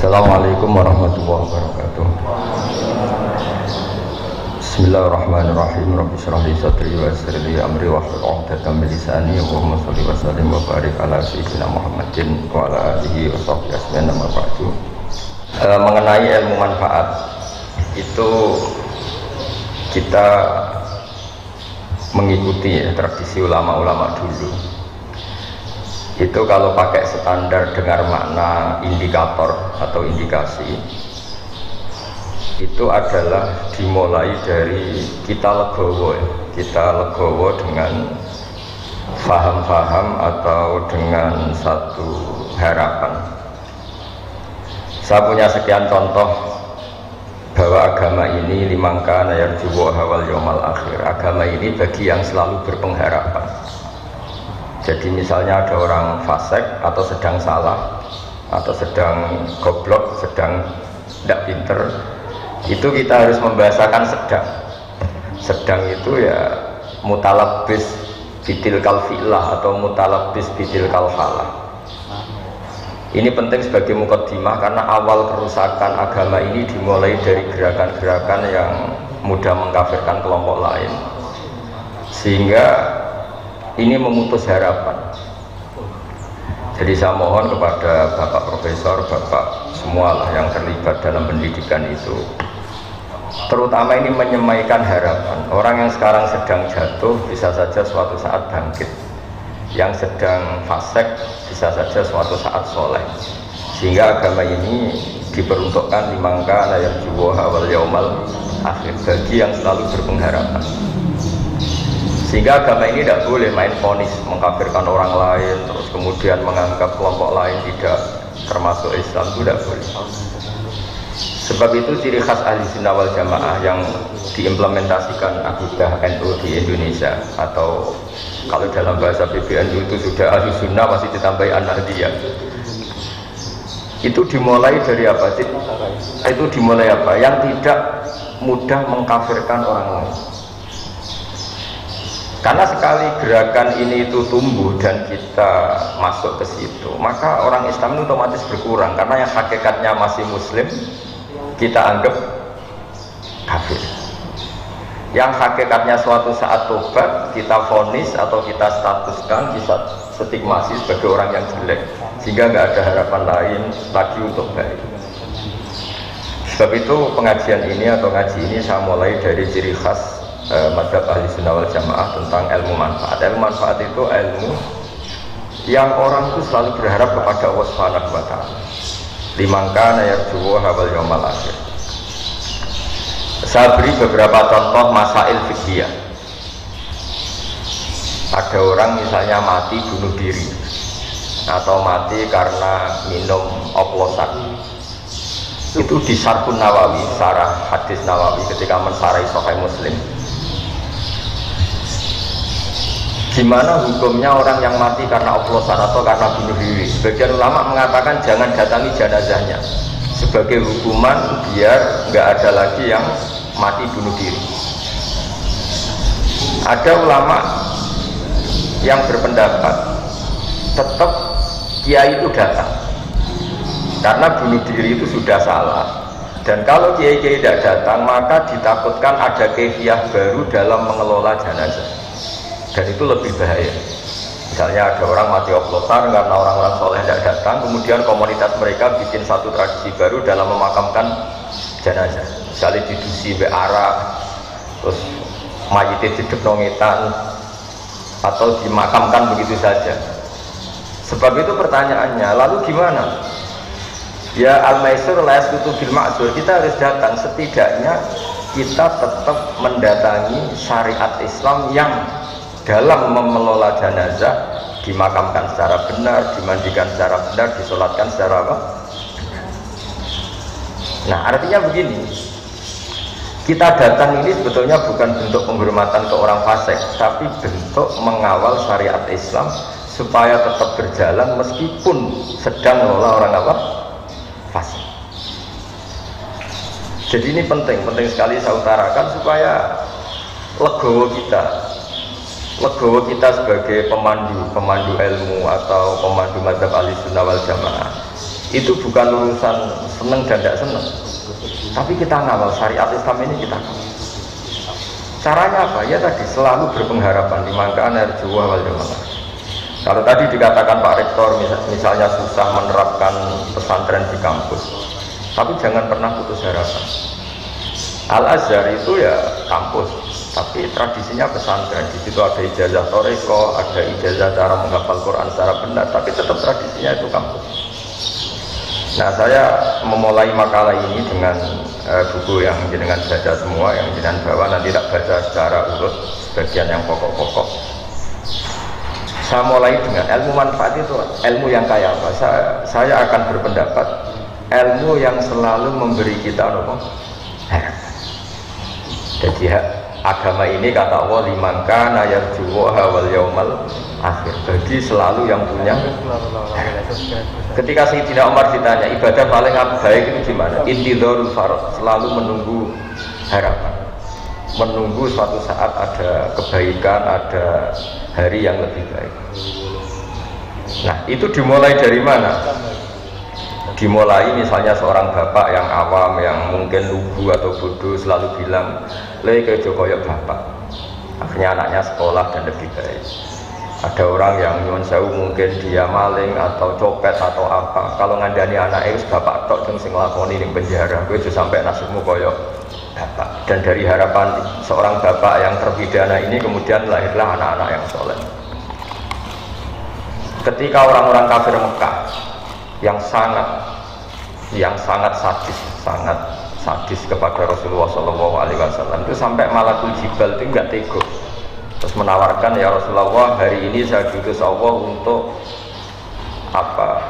Assalamualaikum warahmatullahi wabarakatuh. Bismillahirrahmanirrahim. Rabbi shrah li sadri wa yassir li amri wahlul 'uqdatam min lisani yafqahu qawli. Wa sallim wa barik ala sayyidina Muhammadin wa ala alihi wa sahbihi ajmain. Amma ba'du. Mengenai ilmu manfaat itu kita mengikuti tradisi ulama-ulama dulu. Itu kalau pakai standar dengar makna indikator atau indikasi, itu adalah dimulai dari kita legowo dengan faham-faham atau dengan satu harapan. Saya punya sekian contoh bahwa agama ini limangka yarju wal yaumal akhir. Agama ini bagi yang selalu berpengharapan. Jadi misalnya ada orang fasik atau sedang salah atau sedang goblok, sedang tidak pinter, itu kita harus membahasakan sedang. Sedang itu ya mutalabbis bitil kalfilah atau mutalabbis bitil kalfalah. Ini penting sebagai mukaddimah karena awal kerusakan agama ini dimulai dari gerakan-gerakan yang mudah mengkafirkan kelompok lain, sehingga ini memutus harapan. Jadi saya mohon kepada Bapak Profesor, Bapak semualah yang terlibat dalam pendidikan itu, terutama ini menyemaikan harapan. Orang yang sekarang sedang jatuh bisa saja suatu saat bangkit, yang sedang fasik bisa saja suatu saat soleh. Sehingga agama ini diperuntukkan limangka yarju wal yaumal akhir, bagi yang selalu berpengharapan. Sehingga agama ini tidak boleh main vonis, mengkafirkan orang lain, terus kemudian menganggap kelompok lain tidak termasuk Islam, itu tidak boleh. Sebab itu ciri khas ahli sunnah wal jamaah yang diimplementasikan akidah NU di Indonesia, atau kalau dalam bahasa PBNU itu sudah ahli sunnah masih ditambahi an-nahdiyah. Itu dimulai dari apa sih? Itu dimulai apa? Yang tidak mudah mengkafirkan orang lain. Karena sekali gerakan ini itu tumbuh dan kita masuk ke situ, maka orang Islam itu otomatis berkurang. Karena yang hakikatnya masih Muslim, kita anggap kafir. Yang hakikatnya suatu saat tobat, kita vonis atau kita statuskan, kita stigmasi sebagai orang yang jelek, sehingga nggak ada harapan lain lagi untuk baik. Sebab itu pengajian ini atau ngaji ini saya mulai dari ciri khas mazhab ahli sunnah wal jamaah tentang ilmu manfaat. Ilmu manfaat itu ilmu yang orang itu selalu berharap kepada Allah Subhanahu wa ta'ala. Limangka yarju wal yaumal akhir. Saya beri beberapa contoh masail fiqhiyah. Ada orang misalnya mati bunuh diri atau mati karena minum oplosan. Itu di Syarhun Nawawi, syarah hadis Nawawi ketika mensarai Sahih Muslim. Gimana hukumnya orang yang mati karena oplosan atau karena bunuh diri? Sebagian ulama mengatakan jangan datangi jenazahnya sebagai hukuman biar nggak ada lagi yang mati bunuh diri. Ada ulama yang berpendapat tetap kiai itu datang karena bunuh diri itu sudah salah, dan kalau kiai-kiai tidak datang maka ditakutkan ada kefiah baru dalam mengelola jenazah. Dan itu lebih bahaya. Misalnya ada orang mati oplosan karena orang-orang soleh tidak datang, kemudian komunitas mereka bikin satu tradisi baru dalam memakamkan jenazah. Misalnya didusi be'arak, terus mayitnya didepnongetan, atau dimakamkan begitu saja. Sebab itu pertanyaannya, lalu gimana? Ya al-maisur la yasqutu bil ma'zur, kita harus datang, setidaknya kita tetap mendatangi syariat Islam yang dalam mengelola jenazah dimakamkan secara benar, dimandikan secara benar, disolatkan secara apa? Nah, artinya begini, kita datang ini sebetulnya bukan bentuk penghormatan ke orang fasik, tapi bentuk mengawal syariat Islam supaya tetap berjalan meskipun sedang mengelola orang apa? Fasik. Jadi ini penting sekali saya utarakan supaya legowo kita sebagai pemandu ilmu atau pemandu mazhab ahli sunnah wal jamaah Itu bukan urusan seneng dan tidak seneng, tapi kita ngawal syariat Islam ini kita ngawal. Caranya apa? Ya tadi selalu berpengharapan di mangkaan arjuwa wal yawmal akhir. Kalau tadi dikatakan Pak Rektor misalnya susah menerapkan pesantren di kampus, tapi jangan pernah putus harapan. Al-Azhar itu ya kampus, tapi tradisinya pesantren. Di situ ada ijazah toreko, ada ijazah cara menghafal Quran secara benar, tapi tetap tradisinya itu kampus. Nah, saya memulai makalah ini dengan buku yang jenengan baca semua, yang jenengan bawa, nanti tak baca secara urut sebagian yang pokok-pokok. Saya mulai dengan ilmu manfaat itu, ilmu yang kaya apa? Saya akan berpendapat ilmu yang selalu memberi kita harapan. Jadi agama ini kata Allah liman kana yarjuha wal yaumal akhir, bagi selalu yang punya. Ketika Sayyidina Umar ditanya ibadah paling baik itu gimana? Intidharul farad, selalu menunggu harapan, menunggu suatu saat ada kebaikan, ada hari yang lebih baik. Nah, itu dimulai dari mana? Dimulai misalnya seorang bapak yang awam, yang mungkin lugu atau bodoh, selalu bilang le ke Jokowi bapak, akhirnya anaknya sekolah dan lebih baik. Ada orang yang nyuwun sewu mungkin dia maling atau copet atau apa, kalau ngandani anaknya bapak tok sing nglakoni ning penjara, kowe aja sampai nasibmu koyo bapak. Dan dari harapan seorang bapak yang terpidana ini kemudian lahirlah anak-anak yang soleh. Ketika orang-orang kafir Mekah yang sangat sadis kepada Rasulullah SAW itu sampai Malakul Jibal itu nggak tega, terus menawarkan, ya Rasulullah, hari ini saya diutus Allah untuk apa?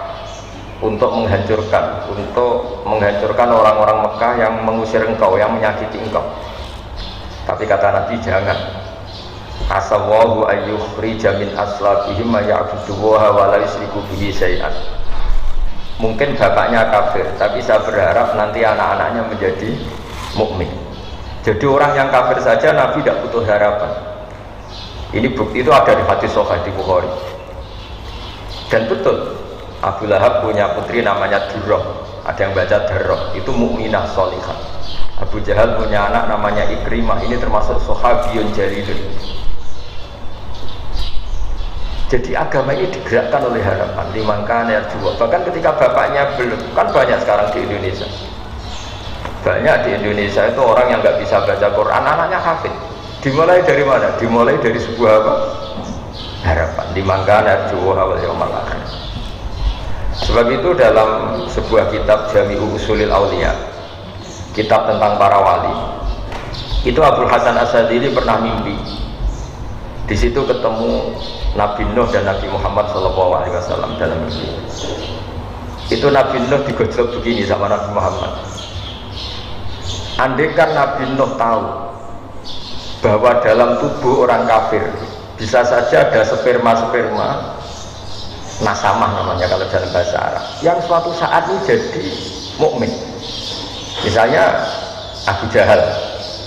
Untuk menghancurkan orang-orang Mekah yang mengusir engkau, yang menyakiti engkau. Tapi kata Nabi, jangan. Asallahu ayyukhrija min aslabihim ma ya'budullaha wa la yusyriku bihi syai'an. Mungkin bapaknya kafir, tapi saya berharap nanti anak-anaknya menjadi mukmin. Jadi orang yang kafir saja Nabi tidak butuh harapan. Ini bukti itu ada di hadis sahih di Bukhari. Dan betul, Abu Lahab punya putri namanya Durrah, ada yang baca Darrah, itu mukminah sholihah. Abu Jahal punya anak namanya Ikrimah, ini termasuk sahabiyun jalilun. Jadi agama ini digerakkan oleh harapan liman kana yarju. Bahkan ketika bapaknya belum, kan banyak sekarang di Indonesia. Banyak di Indonesia itu orang yang nggak bisa baca Quran, anaknya hafid. Dimulai dari mana? Dimulai dari sebuah apa? Harapan liman kana yarju wal yaumal akhir. Sebab itu dalam sebuah kitab Jami'u Ushulil Auliya, kitab tentang para wali, itu Abdul Hasan As-Sadili pernah mimpi. Di situ ketemu Nabi Nuh dan Nabi Muhammad SAW dalam mimpi. Itu Nabi Nuh digojlok begini sama Nabi Muhammad. Andaikan Nabi Nuh tahu bahwa dalam tubuh orang kafir bisa saja ada sperma nasamah namanya kalau dalam bahasa Arab, yang suatu saat ini jadi mukmin. Misalnya Abu Jahal,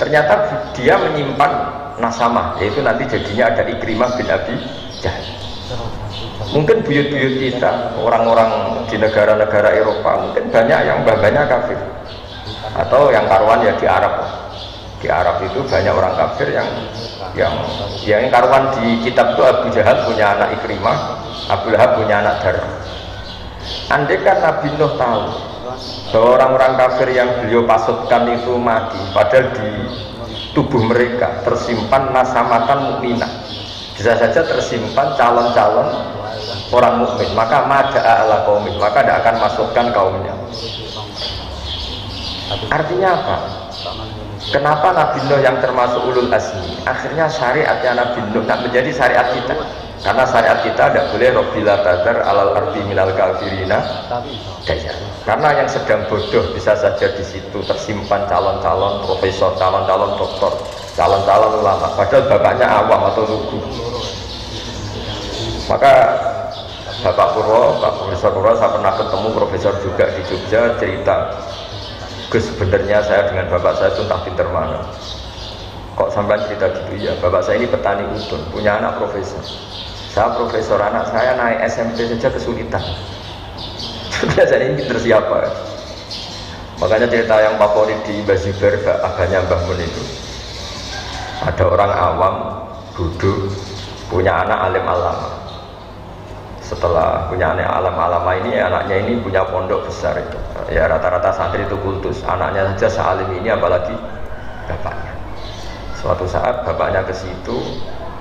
ternyata dia menyimpan nasamah, yaitu nanti jadinya ada Ikrimah bin Abi Jahal. Mungkin buyut-buyut kita, orang-orang di negara-negara Eropa, mungkin banyak yang mbah-mbahnya kafir, atau yang karuan ya di Arab. Di Arab itu banyak orang kafir yang karuan di kitab itu Abu Jahal punya anak Ikrimah, Abu Lahab punya anak Darrah. Andai kan Nabi Nuh tahu bahwa orang-orang kafir yang beliau pasutkan itu mati, padahal di tubuh mereka tersimpan nasamatan mukminah, bisa saja tersimpan calon-calon orang mukmin, maka mada'a ala qaumih, maka tidak akan masukkan kaumnya. Artinya apa? Kenapa Nabi Nuh yang termasuk ulul azmi akhirnya syariatnya Nabi Nuh tidak menjadi syariat kita? Karena syariat kita tidak boleh Rabbila tadar alal ardi minal kafirina daya. Karena yang sedang bodoh bisa saja di situ tersimpan calon-calon profesor, calon-calon doktor, calon-calon ulama, padahal bapaknya awam atau lugu. Maka Bapak Purwo, Pak Profesor Purwo, saya pernah ketemu profesor juga di Jogja, cerita, Gus, sebenarnya saya dengan bapak saya itu entah pinter mana. Kok sampai cerita gitu? Ya, bapak saya ini petani udon, punya anak profesor. Saya profesor, anak saya naik SMP saja kesulitan. Biasanya ini pinter siapa? Makanya cerita yang favorit di Bazibar agaknya Mbah Mun itu, ada orang awam duduk punya anak alim alama. Setelah punya anak alam alama ini, anaknya ini punya pondok besar itu. Ya rata-rata santri itu kultus. Anaknya saja sealim ini, apalagi bapaknya. Suatu saat bapaknya ke situ,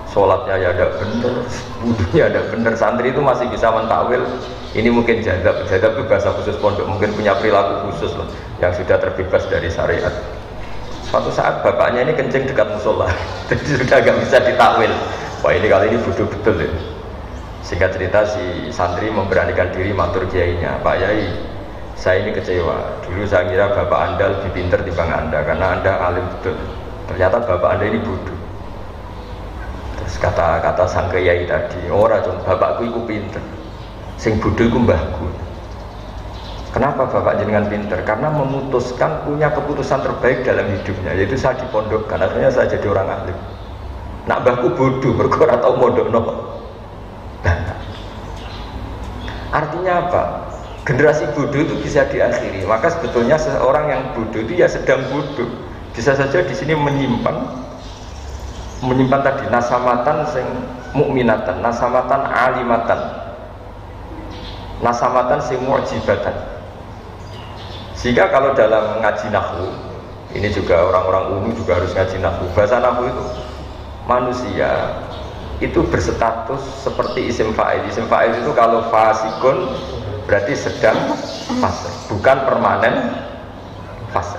sholatnya ya ada bener, wudunya ada bener. Santri itu masih bisa mentakwil. Ini mungkin jadab itu bahasa khusus pondok, mungkin punya perilaku khusus loh, yang sudah terbebas dari syariat. Suatu saat bapaknya ini kencing dekat musola, jadi sudah agak bisa ditakwil. Wah ini kali ini bodoh betul ya. Singkat cerita si santri memberanikan diri matur kiainya, Pak Yai, saya ini kecewa. Dulu saya kira bapak anda lebih pintar dibanding anda, karena anda alim betul. Ternyata bapak anda ini bodoh. Terus kata sang kiai tadi, ora cung, bapakku itu pintar. Sing bodoh itu mbahku. Kenapa bapak jenengan pintar? Karena memutuskan punya keputusan terbaik dalam hidupnya, yaitu saya dipondokkan. Akhirnya saya jadi orang alim. Nak mbahku bodoh, berkora atau mondok no. Artinya apa? Generasi bodoh itu bisa diakhiri. Maka sebetulnya seorang yang bodoh itu ya sedang bodoh. Bisa saja di sini menyimpan tadi nasamatan sing mukminatan, nasamatan alimatan, nasamatan sing mu'jibatan. Sehingga kalau dalam ngaji nahwu, ini juga orang-orang umum juga harus ngaji nahwu. Bahasa nahwu itu manusia itu berstatus seperti isim fa'il. Isim fa'il itu kalau fasikun berarti sedang fase, bukan permanen fase.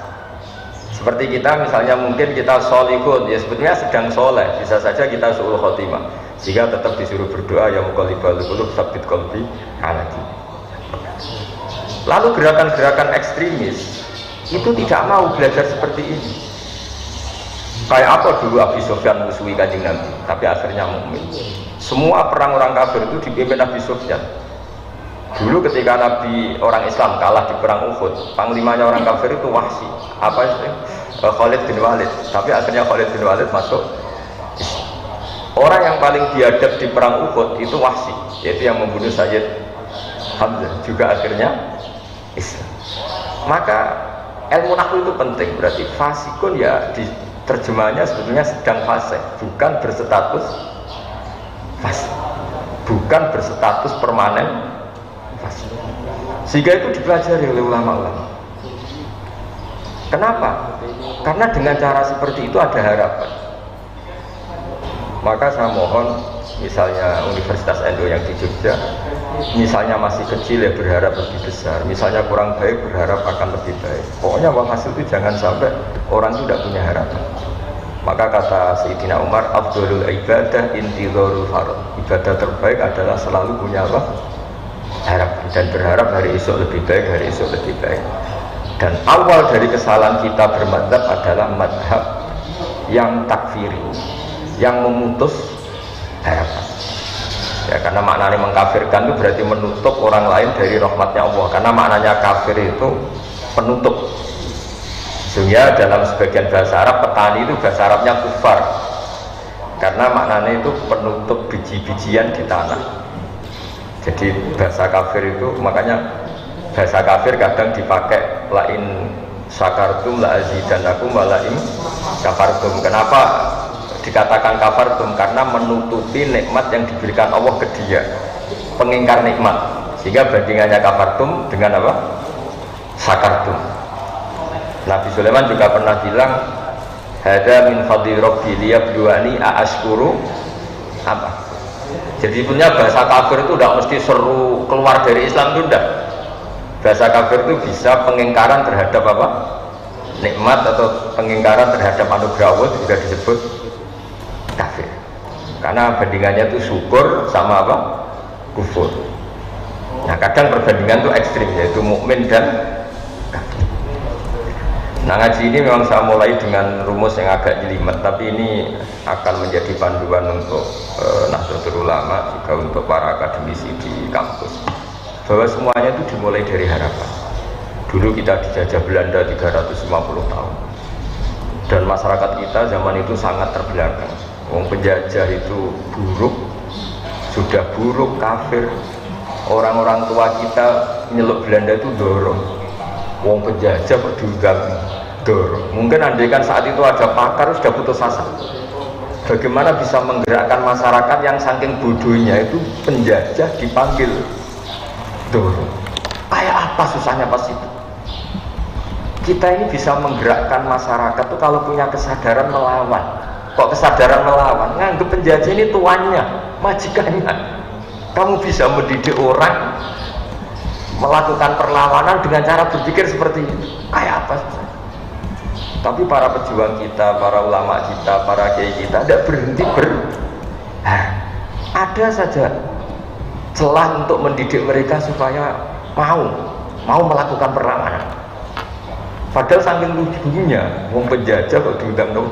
Seperti kita misalnya mungkin kita sholihun, ya sebetulnya sedang soleh, bisa saja kita su'ul khotimah, sehingga tetap disuruh berdoa ya muqallibal qulub tsabbit qalbi ala dinik. Lalu gerakan-gerakan ekstremis itu tidak mau belajar seperti ini. Kayak apa dulu Abi Sufyan musuhi Kanjeng Nabi, tapi akhirnya mukmin. Semua perang orang kafir itu dipimpin Abi Sufyan. Dulu ketika Nabi orang Islam kalah di perang Uhud, panglimanya orang kafir itu Wahsy, Khalid bin Walid. Tapi akhirnya Khalid bin Walid masuk Islam. Orang yang paling biadab di perang Uhud itu Wahsy, yaitu yang membunuh Sayyid Hamzah, juga akhirnya Islam. Maka ilmu nahwu itu penting, berarti fasikun ya di terjemahannya sebetulnya sedang fase, bukan berstatus fase, bukan berstatus permanen fase. Sehingga itu dipelajari oleh ulama-ulama. Kenapa? Karena dengan cara seperti itu ada harapan. Maka saya mohon, misalnya Universitas NU yang di Jogja, misalnya masih kecil ya berharap lebih besar, misalnya kurang baik berharap akan lebih baik. Pokoknya hasil itu jangan sampai orang itu tidak punya harapan. Maka kata Sayyidina Umar, afdhalul ibadah intidharul farad. Ibadah terbaik adalah selalu punya apa? Harapan, dan berharap hari esok lebih baik, hari esok lebih baik. Dan awal dari kesalahan kita bermadzhab adalah madhab yang takfiri, yang memutus harapan. Ya, karena maknanya mengkafirkan itu berarti menutup orang lain dari rahmatnya Allah. Karena maknanya kafir itu penutup. Sehingga dalam sebagian bahasa Arab, petani itu bahasa Arabnya kufar, karena maknanya itu penutup biji-bijian di tanah. Jadi bahasa kafir itu, makanya bahasa kafir kadang dipakai lain syakartum la azidanakum wa la in kafartum. Kenapa dikatakan kafartum? Karena menutupi nikmat yang diberikan Allah ke dia, pengingkar nikmat. Sehingga bandingannya kafartum dengan apa? Syakartum. Nabi Sulaiman juga pernah bilang, hada min fadli rabbi liyabluwani aashkuru apa. Jadi punya bahasa kafir itu tidak mesti seru keluar dari Islam, itu tidak. Bahasa kafir itu bisa pengingkaran terhadap apa? Nikmat atau pengingkaran terhadap anugerah Allah juga disebut kafir. Karena bandingannya itu syukur sama apa? Kufur. Nah kadang perbandingan itu ekstrim, yaitu mukmin dan kafir. Nah ngaji ini memang saya mulai dengan rumus yang agak jelimet, tapi ini akan menjadi panduan untuk Nahdlatul Ulama, juga untuk para akademisi di kampus, bahwa semuanya itu dimulai dari harapan. Dulu kita dijajah Belanda 350 tahun, dan masyarakat kita zaman itu sangat terbelakang. Wong penjajah itu buruk, sudah buruk, kafir. Orang-orang tua kita nyeluk Belanda itu dorong. Wong penjajah kok diundang dorong. Mungkin andaikan saat itu ada pakar sudah putus asa. Bagaimana bisa menggerakkan masyarakat yang saking bodohnya itu penjajah dipanggil dorong. Kayak apa susahnya pas itu? Kita ini bisa menggerakkan masyarakat tuh kalau punya kesadaran melawan. Kok kesadaran melawan? Nganggep penjajah ini tuannya, majikannya. Kamu bisa mendidik orang melakukan perlawanan dengan cara berpikir seperti itu. Kayak apa susah? Tapi para pejuang kita, para ulama kita, para kiai kita tidak berhenti ada saja celah untuk mendidik mereka supaya mau melakukan perlawanan. Padahal saking lucunya, wong penjajah kok diundang dong.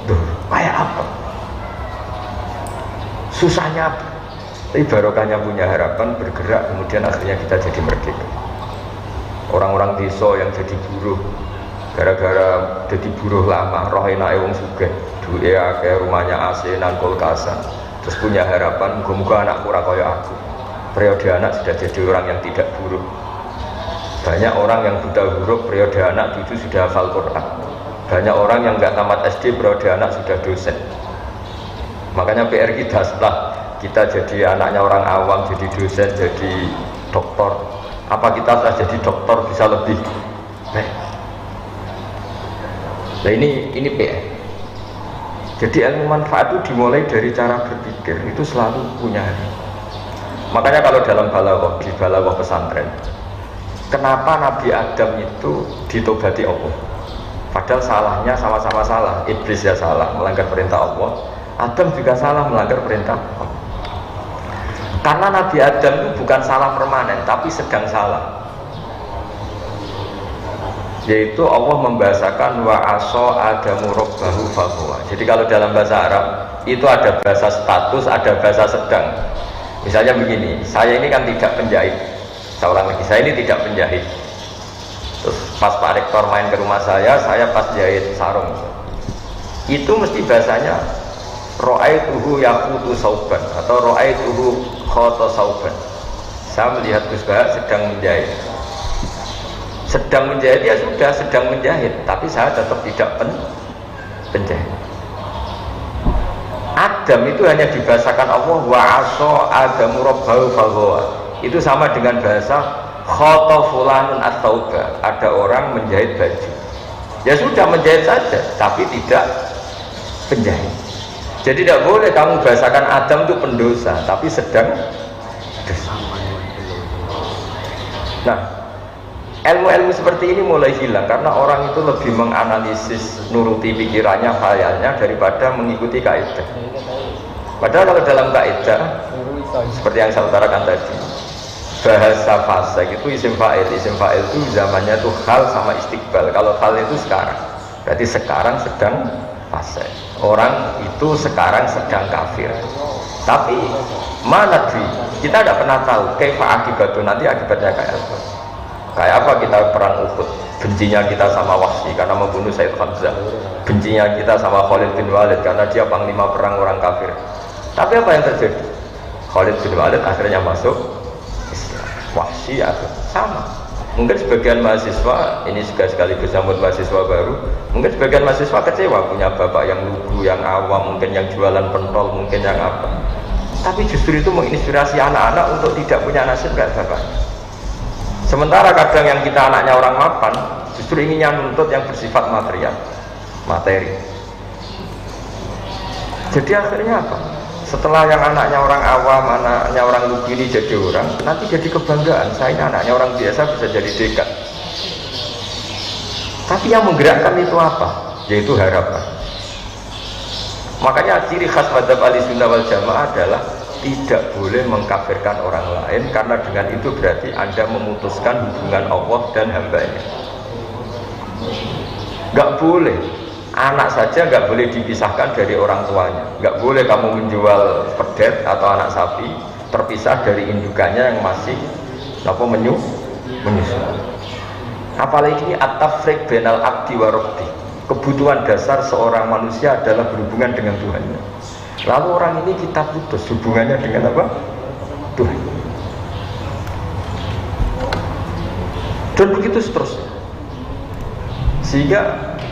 Duh, kayak apa? Susahnya apa? Tapi barokahnya punya harapan bergerak, kemudian akhirnya kita jadi merdeka. Orang-orang desa yang jadi buruh, gara-gara jadi buruh lama, roh enake wong sugih, duwe akeh, rumahnya AC nan kulkasan, terus punya harapan, muga-muga anakku ora kaya aku. Periode anak sudah jadi orang yang tidak buruh. Banyak orang yang buta huruf, periode anak itu sudah hafal Quran. Banyak orang yang nggak tamat SD, periode anak sudah dosen. Makanya PR kita setelah kita jadi anaknya orang awam, jadi dosen, jadi doktor. Apa kita setelah jadi doktor bisa lebih baik? Nah ini PR. Jadi ilmu manfaat itu dimulai dari cara berpikir, itu selalu punya. Makanya kalau dalam balaghah, di balaghah pesantren, kenapa Nabi Adam itu ditobati Allah? Padahal salahnya sama-sama salah. Iblis ya salah, melanggar perintah Allah. Adam juga salah, melanggar perintah Allah. Karena Nabi Adam itu bukan salah permanen, tapi sedang salah. Yaitu Allah membahasakan wa aso adamu rabbahu fahuwa. Jadi kalau dalam bahasa Arab itu ada bahasa status, ada bahasa sedang. Misalnya begini, saya ini kan tidak penjahit. Seorang lagi, saya ini tidak penjahit. Terus pas Pak Rektor main ke rumah saya pas jahit sarung. Itu mesti bahasanya ra'aituhu yaqutu sauban atau ra'aituhu khata sauban. Saya melihat Gus Bahar sedang menjahit. Sedang menjahit ya sudah, sedang menjahit, tapi saya tetap tidak penjahit. Adam itu hanya dibahasakan Allah wa aso adamu rabbahu faghwa. Itu sama dengan bahasa khata fulanun at-tauba. Ada orang menjahit baju. Ya sudah menjahit saja, tapi tidak penjahit. Jadi tidak boleh kamu bahasakan Adam itu pendosa, tapi sedang dosa. Nah, ilmu-ilmu seperti ini mulai hilang karena orang itu lebih menganalisis nuruti pikirannya, khayalnya daripada mengikuti kaidah. Padahal kalau dalam kaidah seperti yang saya utarakan tadi, bahasa fasik itu isim fa'il itu zamannya tuh hal sama istiqbal. Kalau hal itu sekarang, berarti sekarang sedang fasik. Orang itu sekarang sedang kafir. Tapi mana kita tidak pernah tahu kaifa akibatnya, nanti akibatnya kayak apa. Kayak apa kita perang Uhud, bencinya kita sama Wahsy karena membunuh Sayyid Hamzah, bencinya kita sama Khalid bin Walid karena dia panglima perang orang kafir. Tapi apa yang terjadi? Khalid bin Walid akhirnya masuk Islam, Wahsy sama. Mungkin sebagian mahasiswa, ini juga sekaligus sambut mahasiswa baru, mungkin sebagian mahasiswa kecewa punya bapak yang lugu, yang awam, mungkin yang jualan pentol, mungkin yang apa. Tapi justru itu menginspirasi anak-anak untuk tidak punya nasib kayak bapaknya. Sementara kadang yang kita anaknya orang mapan justru inginnya nuntut yang bersifat materi. Jadi akhirnya apa? Setelah yang anaknya orang awam, anaknya orang lugu ini jadi orang, nanti jadi kebanggaan. Saya ini anaknya orang biasa bisa jadi dekan. Tapi yang menggerakkan itu apa? Yaitu harapan. Makanya ciri khas madzhab Ahlussunnah wal Jamaah adalah tidak boleh mengkafirkan orang lain, karena dengan itu berarti Anda memutuskan hubungan Allah dan hambanya. Gak boleh, anak saja gak boleh dipisahkan dari orang tuanya. Gak boleh kamu menjual pedet atau anak sapi terpisah dari indukannya yang masih menyusu. Apalagi ini at-tafriq bainal abdi wa rabbi. Kebutuhan dasar seorang manusia adalah berhubungan dengan Tuhannya. Lalu orang ini kita putus hubungannya dengan apa? Tuhan. itu seterusnya. Sehingga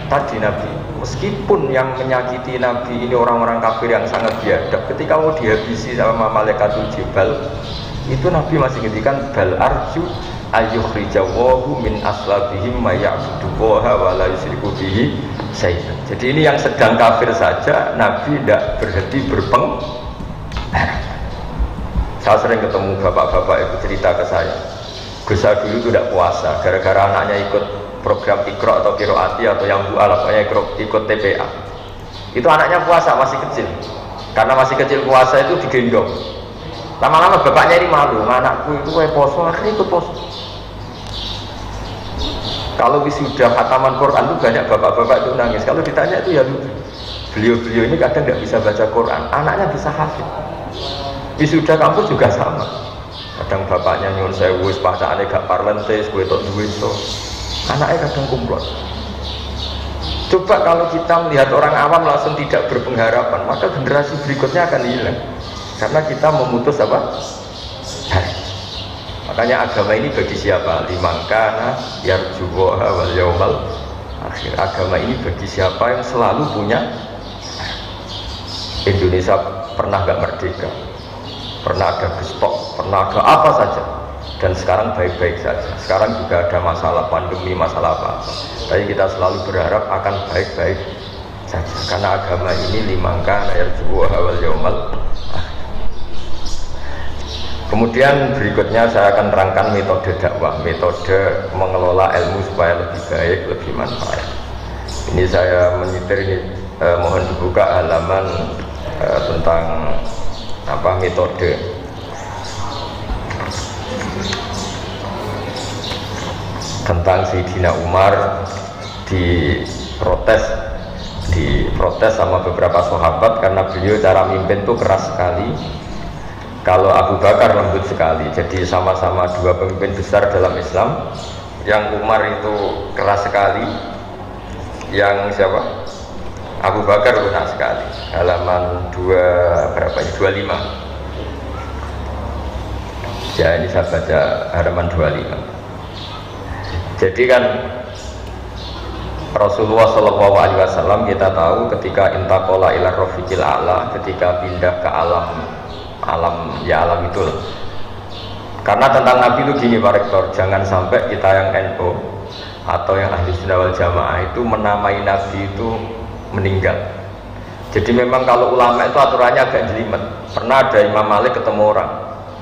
tadi Nabi, meskipun yang menyakiti Nabi ini orang-orang kafir yang sangat biadab, ketika mau dihabisi sama malaikatul jibal, itu Nabi masih ngendikan bal arju ayyukhrijawahu min aslabihim ma ya'buduha wa la yusyriku bihi syai'an. Jadi ini yang sedang kafir saja Nabi tidak berhenti Saya sering ketemu bapak-bapak itu cerita ke saya, Gus dulu itu tidak puasa gara-gara anaknya ikut program Iqra atau Qiraati atau yang bu'ala, pokoknya ikut TPA. Itu anaknya puasa masih kecil, karena masih kecil puasa itu digendong. Lama-lama bapaknya ini malu, anakku itu poso, akhirnya ikut poso. Kalau wisuda khataman Quran itu banyak bapak-bapak itu nangis. Kalau ditanya itu ya lucu. Beliau-beliau ini kadang tidak bisa baca Quran, anaknya bisa hafid. Wisuda kampus juga sama. Kadang bapaknya nyuruh saya wis bacaannya gak parlentes, gue tok duit so. Anaknya kadang kumplot. Coba kalau kita melihat orang awam langsung tidak berpengharapan, maka generasi berikutnya akan hilang. Karena kita memutus apa? Makanya agama ini bagi siapa? Limangkana yarjuwaha wal yaumal akhir. Agama ini bagi siapa yang selalu punya. Indonesia pernah gak merdeka, pernah ada gestok, pernah ada apa saja, dan sekarang baik-baik saja. Sekarang juga ada masalah pandemi, masalah apa, tapi kita selalu berharap akan baik-baik saja, karena agama ini limangkana yarjuwaha wal yaumal akhir. Kemudian berikutnya saya akan terangkan metode dakwah, metode mengelola ilmu supaya lebih baik, lebih manfaat. Ini saya menyitir ini, mohon dibuka halaman tentang apa metode. Tentang Sayyidina Umar diprotes sama beberapa sahabat karena beliau cara mimpin itu keras sekali. Kalau Abu Bakar lembut sekali. Jadi sama-sama dua pemimpin besar dalam Islam. Yang Umar itu keras sekali, yang siapa? Abu Bakar lunak sekali. Halaman 25. Ya ini saya baca halaman 25. Jadi kan Rasulullah SAW kita tahu ketika intaqala ila rafiqil a'la, ketika pindah ke alam itu loh. Karena tentang Nabi itu gini Pak Rektor, jangan sampai kita yang NU atau yang ahli sunnah wal jamaah itu menamai Nabi itu meninggal. Jadi memang kalau ulama itu aturannya agak jelimet. Pernah ada Imam Malik ketemu orang,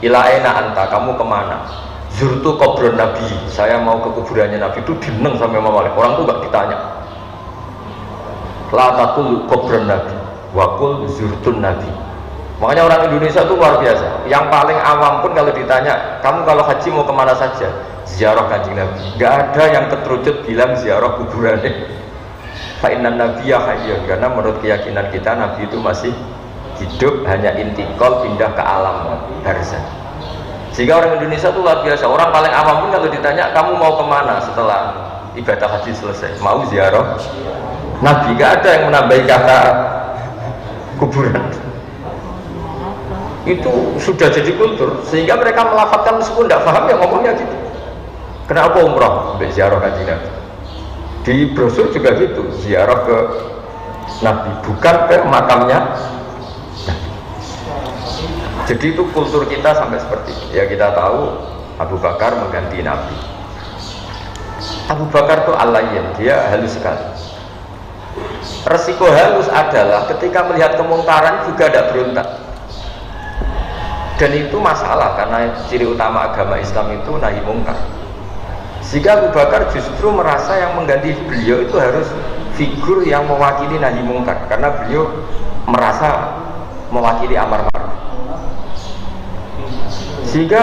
ila aina anta, kamu kemana? Zurtu kubron Nabi, saya mau ke kuburannya Nabi. Itu dineng sama Imam Malik, orang itu gak ditanya. La taqul kubron Nabi wakul zurtun Nabi. Makanya orang Indonesia itu luar biasa. Yang paling awam pun kalau ditanya, kamu kalau haji mau kemana saja? Ziarah Kanjeng Nabi. Gak ada yang keterucut bilang ziarah kuburannya. Fa'inan Nabiyya hayyun, karena menurut keyakinan kita Nabi itu masih hidup, hanya intikal pindah ke alam barzah. Sehingga orang Indonesia itu luar biasa. Orang paling awam pun kalau ditanya, kamu mau kemana setelah ibadah haji selesai? Mau ziarah Nabi. Gak ada yang menambahi kata kuburan. Itu sudah jadi kultur, sehingga mereka melafadzkan meskipun tidak paham ya ngomongnya gitu. Kenapa umrah? Sampai ziarah Kanjeng Nabi. Di brosur juga gitu, ziarah ke Nabi, bukan ke makamnya Nabi. Jadi itu kultur kita sampai seperti itu. Ya kita tahu Abu Bakar mengganti Nabi. Abu Bakar itu alayin, dia halus sekali. Resiko halus adalah ketika melihat kemungkaran juga tidak berontak. Dan itu masalah, karena ciri utama agama Islam itu nahi mungkar. Sehingga Abu Bakar justru merasa yang mengganti beliau itu harus figur yang mewakili nahi mungkar, karena beliau merasa mewakili amar ma'ruf. Sehingga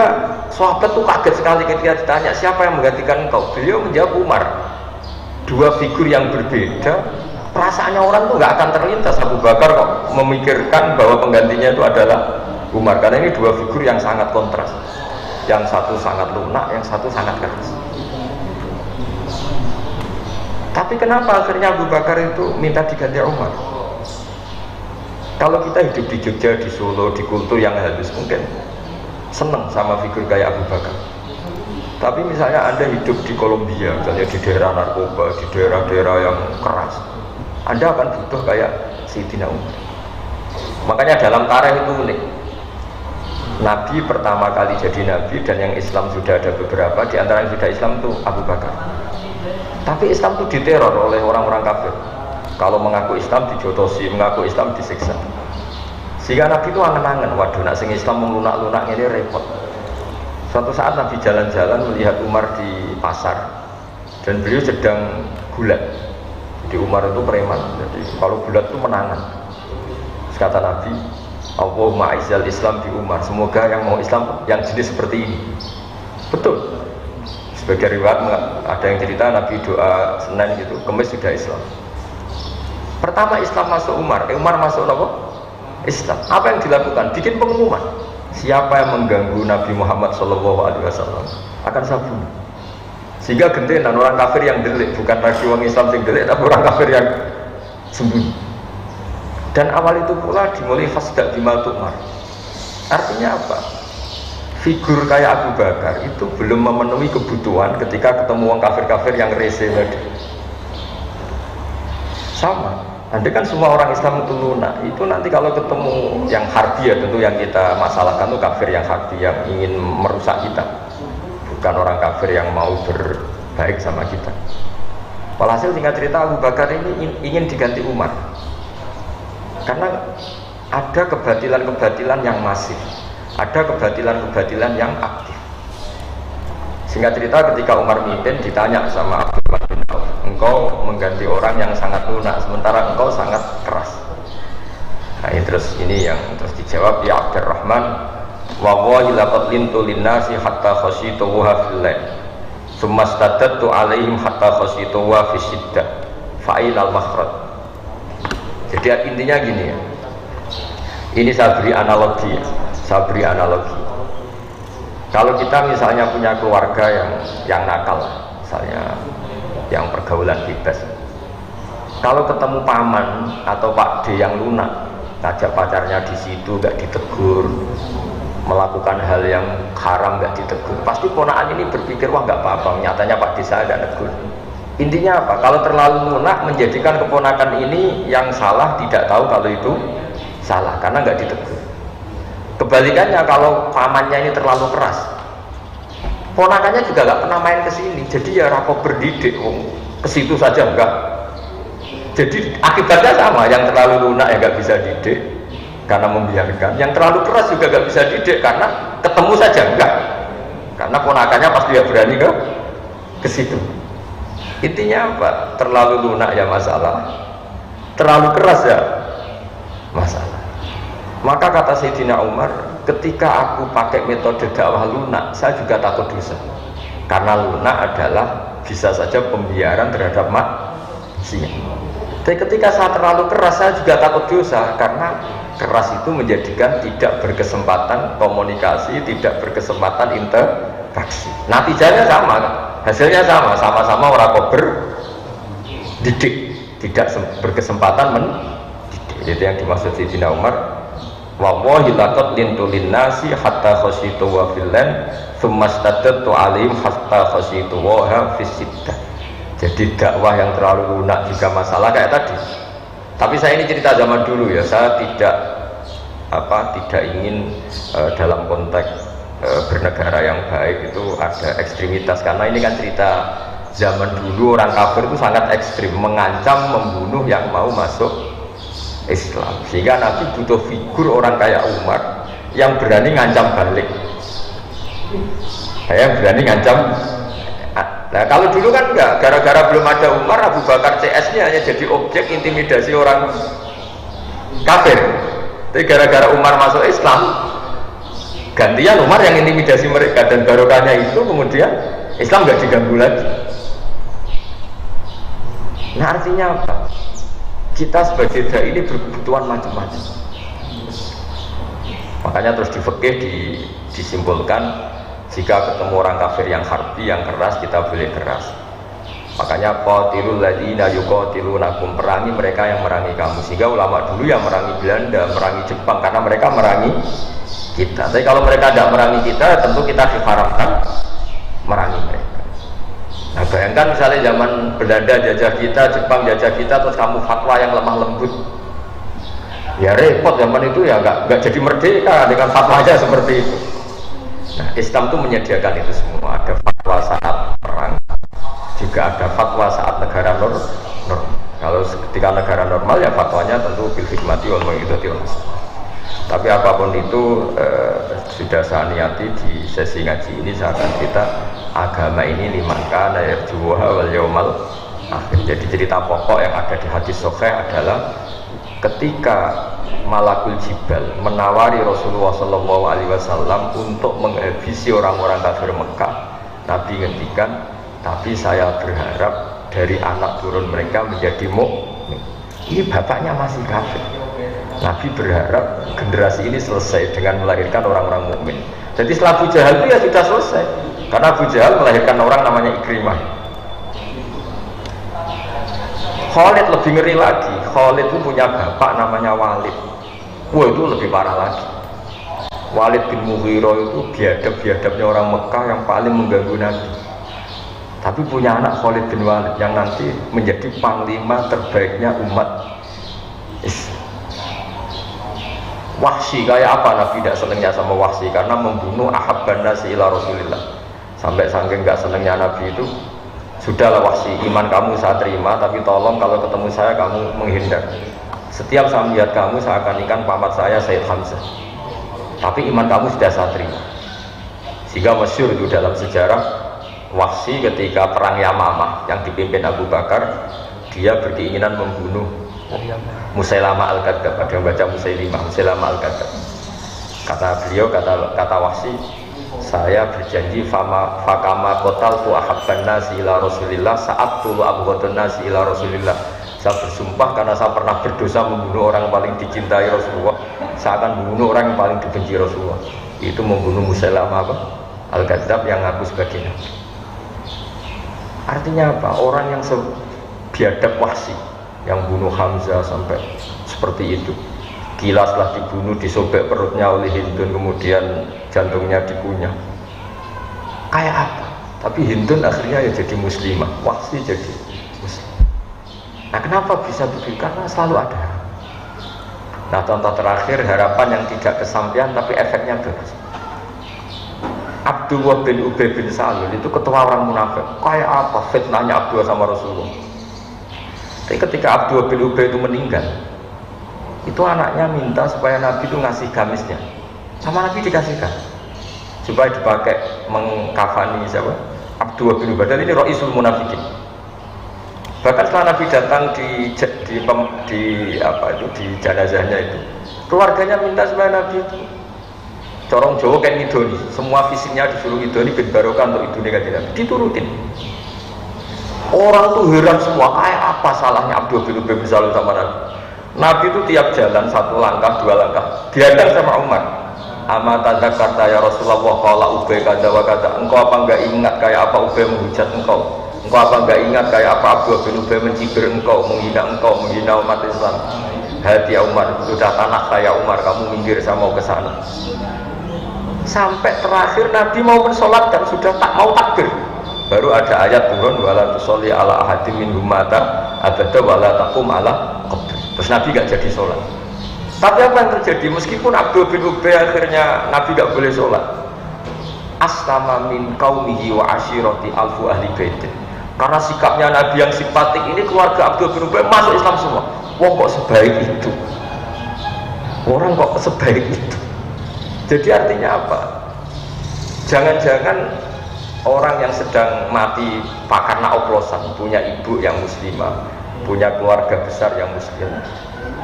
sahabat itu kaget sekali ketika ditanya siapa yang menggantikan engkau. Beliau menjawab Umar. Dua figur yang berbeda, perasaannya orang tuh nggak akan terlintas Abu Bakar kok memikirkan bahwa penggantinya itu adalah Umar, karena ini dua figur yang sangat kontras. Yang satu sangat lunak, yang satu sangat keras. Tapi kenapa akhirnya Abu Bakar itu minta diganti Umar? Kalau kita hidup di Jogja, di Solo, di kultur yang halus, mungkin seneng sama figur kayak Abu Bakar. Tapi misalnya Anda hidup di Kolombia, misalnya di daerah narkoba, di daerah-daerah yang keras, Anda akan butuh kayak Sayyidina Umar. Makanya dalam tarikh itu unik. Nabi pertama kali jadi Nabi dan yang Islam sudah ada beberapa, di antara yang sudah Islam itu Abu Bakar. Tapi Islam itu diteror oleh orang-orang kafir. Kalau mengaku Islam dijotosi, mengaku Islam disiksa. Sehingga Nabi itu angen-angen, waduh nak sing Islam melunak-lunak ini repot. Suatu saat Nabi jalan-jalan melihat Umar di pasar dan beliau sedang gulat. Di Umar itu preman, jadi kalau gulat itu menangan. Terus kata Nabi, Allahumma a'izzal Islam di Umar, semoga yang mau Islam yang jenis seperti ini. Betul. Sebagai riwayat ada yang cerita Nabi doa Senin gitu, Kamis sudah Islam. Pertama Islam masuk Umar, Umar masuk apa? Islam. Apa yang dilakukan? Bikin pengumuman. Siapa yang mengganggu Nabi Muhammad SAW akan saya bunuh. Sehingga gentenan orang kafir yang delik, bukan lagi orang Islam yang delik, tapi orang kafir yang sembunyi. Dan awal itu pula dimulai fasda bima tu'mar. Artinya apa? Figur kayak Abu Bakar itu belum memenuhi kebutuhan ketika ketemu orang kafir-kafir yang rese tadi. Sama. Andai kan semua orang Islam itu lunak, itu nanti kalau ketemu yang harbi ya tentu yang kita masalahkan itu kafir yang harbi yang ingin merusak kita, bukan orang kafir yang mau berbaik sama kita. Walhasil singkat cerita Abu Bakar ini ingin diganti Umar karena ada kebatilan-kebatilan yang masif, ada kebatilan-kebatilan yang aktif. Singkat cerita ketika Umar mimpin ditanya sama Abdurrahman bin Auf, engkau mengganti orang yang sangat lunak sementara engkau sangat keras. Nah ini yang terus dijawab, ya Abdurrahman, wallahi laqad lintu linnasi hatta khasyitu wa fil lail summa stadadtu alaihim hatta khasyitu wa fi syiddah fa'ilal makhraj. Jadi intinya gini ya, ini saya beri analogi. Kalau kita misalnya punya keluarga yang nakal, misalnya yang pergaulan bebas, kalau ketemu paman atau Pak D yang lunak, ngajak pacarnya di situ gak ditegur, melakukan hal yang haram gak ditegur, pasti ponakan ini berpikir wah gak apa-apa, nyatanya Pak D saya gak negur. Intinya apa? Kalau terlalu lunak menjadikan keponakan ini yang salah tidak tahu kalau itu salah karena gak ditegur. Kebalikannya kalau pamannya ini terlalu keras, ponakannya juga gak pernah main ke sini, jadi ya rapo berdidik, ke situ saja enggak. Jadi akibatnya sama, yang terlalu lunak ya gak bisa didik karena membiarkan, yang terlalu keras juga gak bisa didik karena ketemu saja enggak, karena ponakannya pasti ya berani ke situ. Intinya apa? Terlalu lunak ya masalah, terlalu keras ya masalah. Maka kata Sayyidina Umar, ketika aku pakai metode dakwah lunak, saya juga takut dosa. Karena lunak adalah bisa saja pembiaran terhadap maksiat. Tapi ketika saya terlalu keras, saya juga takut dosa. Karena keras itu menjadikan tidak berkesempatan komunikasi, tidak berkesempatan interaksi. Natijanya sama, hasilnya sama, sama-sama orang berdidik, tidak berkesempatan mendidik. Itu yang dimaksud Sayyidina Umar. Wallahi laqad lintu linnasi hatta khasyitu wa fil lail thumma stadadtu alaihim hatta khasyitu wa fi syiddah. Jadi dakwah yang terlalu lunak juga masalah kayak tadi. Tapi saya ini cerita zaman dulu ya, saya tidak ingin dalam konteks bernegara yang baik itu ada ekstremitas, karena ini kan cerita zaman dulu orang kafir itu sangat ekstrim, mengancam membunuh yang mau masuk Islam, sehingga Nabi butuh figur orang kayak Umar yang berani ngancam balik, yang berani ngancam. Nah kalau dulu kan enggak, gara-gara belum ada Umar, Abu Bakar CS-nya hanya jadi objek intimidasi orang kafir. Tapi gara-gara Umar masuk Islam, gantian Umar yang intimidasi mereka, dan barokahnya itu kemudian Islam nggak diganggu lagi. Nah artinya apa? Kita sebagai dai ini berkebutuhan macam-macam. Makanya terus di fikih disimpulkan, jika ketemu orang kafir yang harbi, yang keras, kita boleh keras. Makanya qatilul ladzina yuqatilunakum, perangi mereka yang merangi kamu. Sehingga ulama dulu yang merangi Belanda, merangi Jepang, karena mereka merangi kita. Tapi kalau mereka tidak merangi kita, tentu kita diharamkan merangi mereka. Nah bayangkan misalnya zaman Belanda jajah kita, Jepang jajah kita, terus kamu fatwa yang lemah lembut, ya repot. Zaman itu ya nggak jadi merdeka dengan fatwanya seperti itu. Nah Islam itu menyediakan itu semua. Ada fatwa saat perang, juga ada fatwa saat negara normal. Kalau ketika negara normal ya fatwanya tentu bil hikmati wal mau'izatil hasanah. Tapi apapun itu sudah saya niati di sesi ngaji ini, saya akan cerita agama ini liman kana yarjuha wal yaumal akhir. Jadi cerita pokok yang ada di hadis sahih adalah ketika Malakul Jibal menawari Rasulullah SAW untuk menghabisi orang-orang kafir Mekah, Nabi ngendikan, tapi saya berharap dari anak turun mereka menjadi mukmin. Ini bapaknya masih kafir. Nabi berharap generasi ini selesai dengan melahirkan orang-orang mukmin. Jadi setelah Abu Jahal itu ya sudah selesai, karena Abu Jahal melahirkan orang namanya Ikrimah. Khalid lebih ngeri lagi. Khalid itu punya bapak namanya Walid. Wah itu lebih parah lagi. Walid bin Mughirah itu biadab-biadabnya orang Mekah yang paling mengganggu Nabi. Tapi punya anak Khalid bin Walid yang nanti menjadi panglima terbaiknya umat Islam. Wahsy, kayak apa Nabi tidak senangnya sama Wahsy? Karena membunuh ahabban nasi ila Rasulillah. Sampai saking gak senangnya Nabi itu, sudahlah Wahsy, iman kamu saya terima, tapi tolong kalau ketemu saya kamu menghindar. Setiap saya melihat kamu saya akan ikan pamat saya Sayyid Hamzah. Tapi iman kamu sudah saya terima. Sehingga masyhur itu dalam sejarah Wahsy ketika perang Yamamah yang dipimpin Abu Bakar, dia berkeinginan membunuh Musailamah al-Kadzab. Ada yang baca Musailamah al-Kadzab. Kata beliau, kata Wahsy, saya berjanji fakama qataltu ahabban nasi ila Rasulillah saat tulu abghadun nasi ila Rasulillah. Saya bersumpah karena saya pernah berdosa membunuh orang yang paling dicintai Rasulullah, saya akan membunuh orang yang paling dibenci Rasulullah. Itu membunuh Musailamah al-Kadzab yang ngaku sebagai nabi. Artinya apa? Orang yang biadab Wahsy yang bunuh Hamzah sampai seperti itu, Kilaslah dibunuh, disobek perutnya oleh Hindun, kemudian jantungnya dikunyah. Kayak apa? Tapi Hindun akhirnya ya jadi muslimah, Wahsy jadi muslim. Nah kenapa bisa begitu? Karena selalu ada. Nah contoh terakhir harapan yang tidak kesampaian tapi efeknya bagus. Abdullah bin Ubay bin Salul itu ketua orang munafik. Kayak apa fitnahnya Abdullah sama Rasulullah? Tapi ketika Abdullah bin Ubay itu meninggal, itu anaknya minta supaya Nabi itu ngasih gamisnya, sama Nabi dikasihkan supaya dipakai mengkafani siapa? Abdullah bin Ubay. Dan ini Ra'isul Munafikin. Bahkan setelah Nabi datang di jenazahnya itu, keluarganya minta supaya Nabi itu corong Jawa kan ngidoni, semua fisiknya disuruh ngidoni bin barokah untuk idoni kan Nabi, diturutin. Orang tuh heran semua, kayak apa salahnya Abdul bin Ubay bin Salul sama Nabi. Nabi itu tiap jalan satu langkah, dua langkah, dihadang sama Umar. Amata Jakarta ya Rasulullah, kalau Ubay kata wa kata, engkau apa enggak ingat kayak apa Ubay menghujat engkau? Engkau apa enggak ingat kayak apa Abdul bin Ubay mencibir engkau, menghina umat Islam? Hati ya Umar, sudah tanah saya Umar, kamu minggir sama ke sana. Sampai terakhir Nabi mau mensolatkan, sudah tak mau takbir. Baru ada ayat turun, wala tusolli ala ahadim minhum mata abada wala taqum ala qabr. Terus Nabi gak jadi sholat. Tapi apa yang terjadi? Meskipun Abdul bin Ubay akhirnya Nabi gak boleh sholat, aslama min qaumihi wa ashirati alfu ahli baitin. Karena sikapnya Nabi yang simpatik ini, keluarga Abdul bin Ubay masuk Islam semua. Wah kok sebaik itu? Orang kok sebaik itu? Jadi artinya apa? Jangan-jangan orang yang sedang mati karena oplosan, punya ibu yang muslimah, punya keluarga besar yang muslim,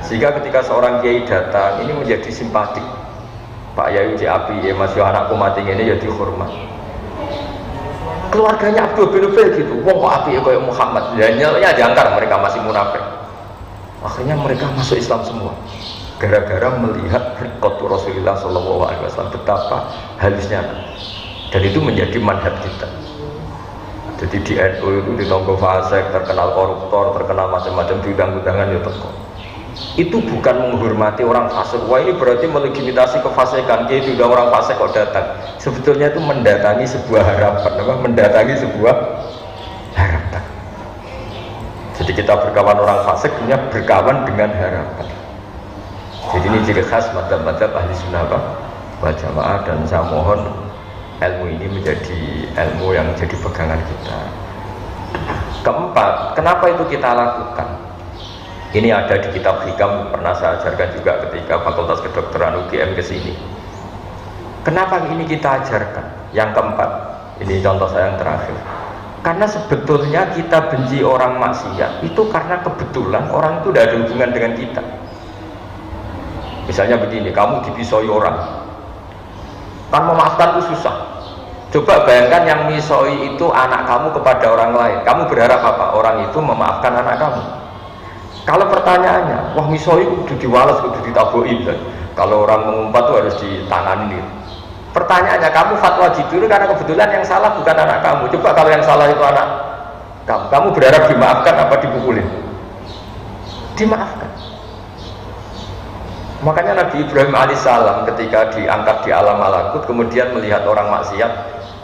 sehingga ketika seorang kiai datang ini menjadi simpatik. Pak Yayu Api, ya masih anakku mati ini ya dihormat. Keluarganya Abdul bin Ubay gitu, wong kok api kayak Muhammad, ya jangkar mereka masih munafik. Akhirnya mereka masuk Islam semua, gara-gara melihat khotbah Rasulullah SAW betapa halusnya. Dan itu menjadi manhaj kita. Jadi di NU itu di tonggo fasik, terkenal koruptor, terkenal macam-macam, di undang-undangan ya teko. itu bukan menghormati orang fasik. Wah ini berarti melegitimasi kefasikan. Dia sudah orang fasik kok datang. Sebetulnya itu mendatangi sebuah harapan, mendatangi sebuah harapan. Jadi kita berkawan orang fasik, punya berkawan dengan harapan. Jadi ini ciri khas madzhab-madzhab ahli sunnah wal jamaah, dan saya mohon ilmu ini menjadi ilmu yang jadi pegangan kita. Keempat, kenapa itu kita lakukan? Ini ada di kitab Hikam, pernah saya ajarkan juga ketika Fakultas Kedokteran UGM ke sini. Kenapa ini kita ajarkan? Yang keempat, ini contoh saya yang terakhir. Karena sebetulnya kita benci orang maksiat itu karena kebetulan orang itu tidak ada hubungan dengan kita. Misalnya begini, kamu dipisoi orang, kan memaafkan itu susah. Coba bayangkan yang misoi itu anak kamu kepada orang lain, kamu berharap apa? Orang itu memaafkan anak kamu. Kalau pertanyaannya, wah misoi kudu diwales, kudu ditaboki, kalau orang mengumpat itu harus ditangani. Pertanyaannya, kamu fatwa gitu karena kebetulan yang salah bukan anak kamu. Coba kalau yang salah itu anak kamu berharap dimaafkan apa dipukulin? Dimaafkan. Makanya Nabi Ibrahim alaihissalam ketika diangkat di alam malakut, kemudian melihat orang maksiat,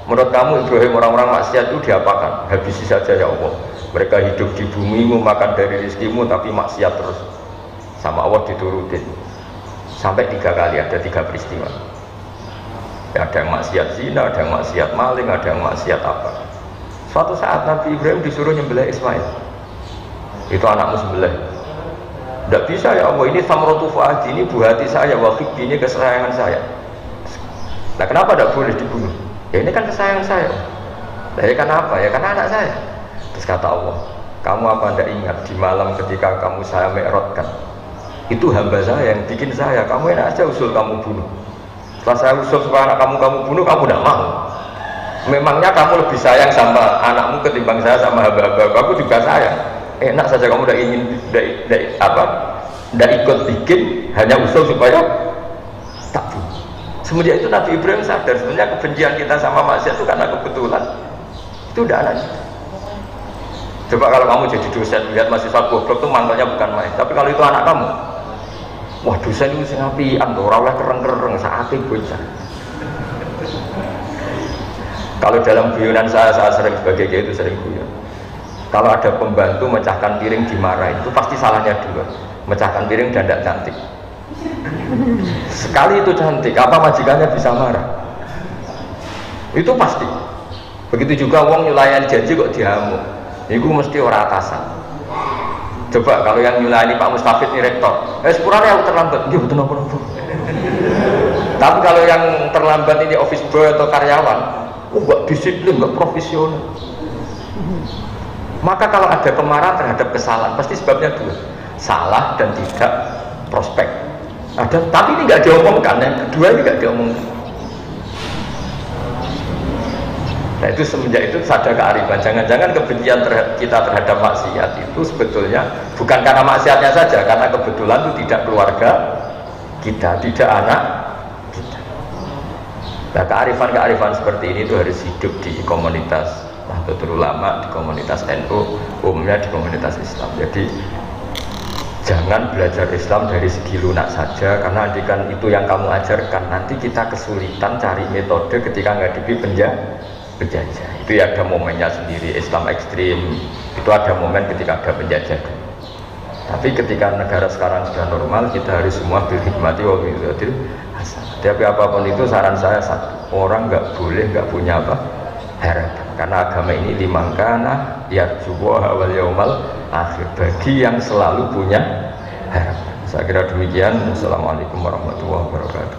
menurut kamu Ibrahim orang-orang maksiat itu diapakan? Habisi saja ya Allah. Mereka hidup di bumimu, makan dari rizkimu, tapi maksiat terus. Sama Allah diturutin. Sampai 3 kali, ada 3 peristiwa. Ya, ada yang maksiat zina, ada yang maksiat maling, ada yang maksiat apa. Suatu saat Nabi Ibrahim disuruh nyembelih Ismail. Itu anakmu sembelih. Tidak bisa ya Allah, ini samrotu fuadi, ini buah hati saya, wafik ini kesayangan saya. Nah kenapa tidak boleh dibunuh? Ya ini kan kesayangan saya. Nah ya kenapa? Ya karena anak saya. Terus kata Allah, kamu apa tidak ingat di malam ketika kamu saya mi'rajkan, itu hamba saya yang bikin saya, kamu enak aja usul kamu bunuh. Setelah saya usul supaya anak kamu bunuh, kamu tidak mau. Memangnya kamu lebih sayang sama anakmu ketimbang saya sama hamba-hamba aku juga sayang. Enak saja kamu tidak ingin, tidak ikut bikin, hanya usul supaya tak bunuh. Semenjak itu Nabi Ibrahim sadar sebenarnya kebencian kita sama maksiat itu karena kebetulan. Itu udah anak kita. Coba kalau kamu jadi dosen lihat mahasiswa goblok itu mantelnya bukan main. Tapi kalau itu anak kamu, wah dosen itu sing apian tuh, ora oleh kereng-kereng saate bocah. Kalau dalam guyonan saya sering sebagai kiai itu sering guyon. Kalau ada pembantu mecahkan piring dimarahin, itu pasti salahnya dua. Mecahkan piring dan tidak cantik. Sekali itu cantik, apa majikannya bisa marah? Itu pasti. Begitu juga wong nyulayani janji kok diamuk. Itu mesti orang atasan. Coba kalau yang nyulayani Pak Mustafid nih rektor, sepurane aku terlambat, dia betul apa? Tapi kalau yang terlambat ini office boy atau karyawan, nggak disiplin, nggak profesional. Maka kalau ada kemarahan terhadap kesalahan, pasti sebabnya dua, salah dan tidak prospek. Ada, tapi ini nggak diomongkan, yang kedua ini nggak diomongkan. Nah itu semenjak itu sadar kearifan. Jangan-jangan kebencian kita terhadap maksiat itu sebetulnya bukan karena maksiatnya saja, karena kebetulan itu tidak keluarga kita, tidak anak kita. Nah kearifan-kearifan seperti ini itu harus hidup di komunitas Nahdlatul Ulama, di komunitas NU, umumnya di komunitas Islam. Jadi jangan belajar Islam dari segi lunak saja, karena kan itu yang kamu ajarkan, nanti kita kesulitan cari metode ketika menghadapi penjajah. Itu ya ada momennya sendiri. Islam ekstrim itu ada momen ketika ada penjajah. Tapi ketika negara sekarang sudah normal, kita harus semua berhikmati wa bi'idzatil hasan. Tapi apapun itu saran saya satu, orang nggak boleh nggak punya harapan, karena agama ini limangkana yarjuwa wal yaumal akhir, bagi yang selalu punya harapan. Saya kira demikian. Assalamualaikum warahmatullahi wabarakatuh.